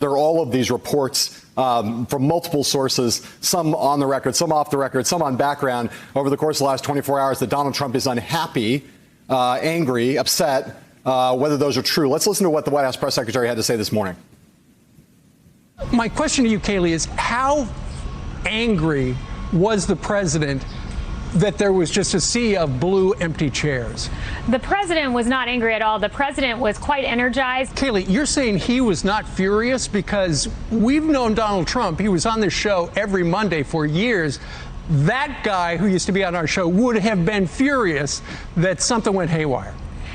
There are all of these reports from multiple sources, some on the record, some off the record, some on background over the course of the last 24 hours that Donald Trump is unhappy, angry, upset, whether those are true. Let's listen to what the White House press secretary had to say this morning. My question to you, Kayleigh, is how angry was the president that there was just a sea of blue empty chairs? The president was not angry at all. The president was quite energized. Kayleigh, you're saying he was not furious? Because we've known Donald Trump. He was on this show every Monday for years. That guy who used to be on our show would have been furious that something went haywire.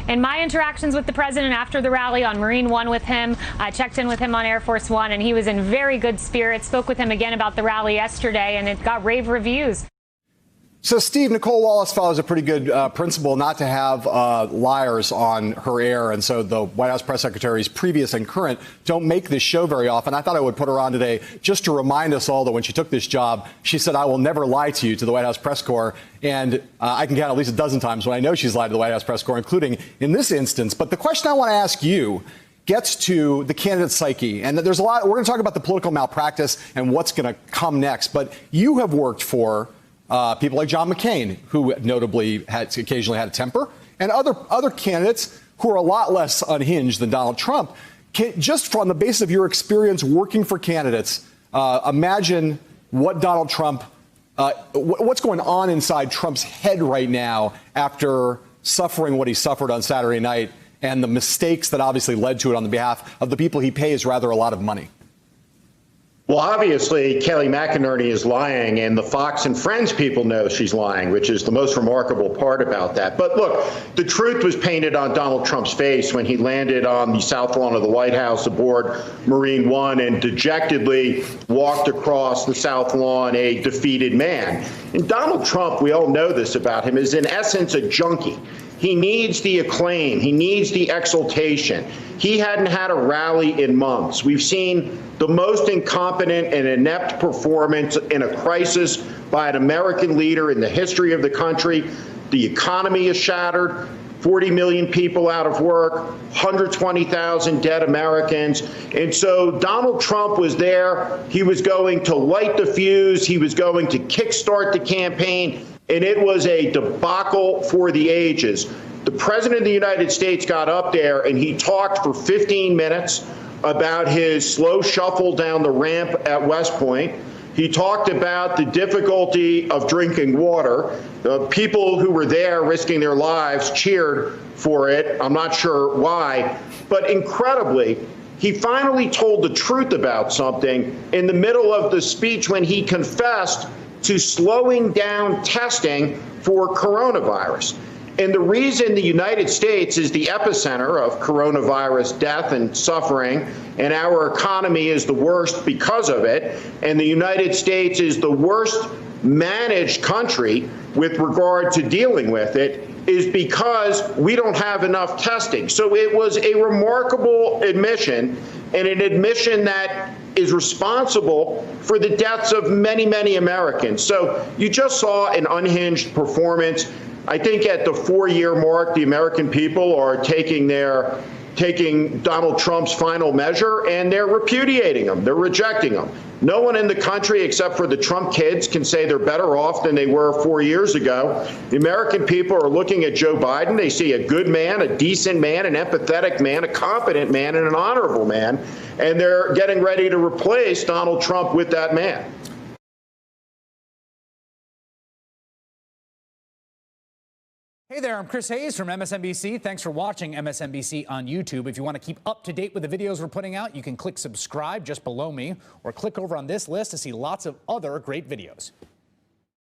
In my interactions with the president after the rally on Marine One with him, I checked in with him on Air Force One, and he was in very good spirits. Spoke with him again about the rally yesterday, and it got rave reviews. So, Steve, Nicole Wallace follows a pretty good principle not to have liars on her air. And so the White House press secretaries, previous and current, don't make this show very often. I thought I would put her on today just to remind us all that when she took this job, she said, "I will never lie to you," to the White House press corps. And I can count at least a dozen times when I know she's lied to the White House press corps, including in this instance. But the question I want to ask you gets to the candidate psyche. And there's a lot. We're going to talk about the political malpractice and what's going to come next. But you have worked for people like John McCain, who notably had occasionally had a temper, and other candidates who are a lot less unhinged than Donald Trump. Just from the basis of your experience working for candidates, imagine what Donald Trump, what's going on inside Trump's head right now after suffering what he suffered on Saturday night and the mistakes that obviously led to it on the behalf of the people he pays rather a lot of money. Well, obviously, Kelly McInerney is lying, and the Fox and Friends people know she's lying, which is the most remarkable part about that. But look, the truth was painted on Donald Trump's face when he landed on the south lawn of the White House aboard Marine One and dejectedly walked across the south lawn a defeated man. And Donald Trump, we all know this about him, is in essence a junkie. He needs the acclaim. He needs the exaltation. He hadn't had a rally in months. We've seen the most incompetent and inept performance in a crisis by an American leader in the history of the country. The economy is shattered. 40 million people out of work, 120,000 dead Americans. And so Donald Trump was there. He was going to light the fuse. He was going to kickstart the campaign. And it was a debacle for the ages. The president of the United States got up there and he talked for 15 minutes about his slow shuffle down the ramp at West Point. He talked about the difficulty of drinking water. The people who were there risking their lives cheered for it. I'm not sure why. But incredibly, he finally told the truth about something in the middle of the speech when he confessed to slowing down testing for coronavirus. And the reason the United States is the epicenter of coronavirus death and suffering, and our economy is the worst because of it, and the United States is the worst managed country with regard to dealing with it, is because we don't have enough testing. So it was a remarkable admission, and an admission that is responsible for the deaths of many, many Americans. So you just saw an unhinged performance. I think at the 4-year mark, the American people are taking Donald Trump's final measure, and they're repudiating him. They're rejecting him. No one in the country except for the Trump kids can say they're better off than they were 4 years ago. The American people are looking at Joe Biden. They see a good man, a decent man, an empathetic man, a competent man, and an honorable man. And they're getting ready to replace Donald Trump with that man. Hey there, I'm Chris Hayes from MSNBC. Thanks for watching MSNBC on YouTube. If you want to keep up to date with the videos we're putting out, you can click subscribe just below me or click over on this list to see lots of other great videos.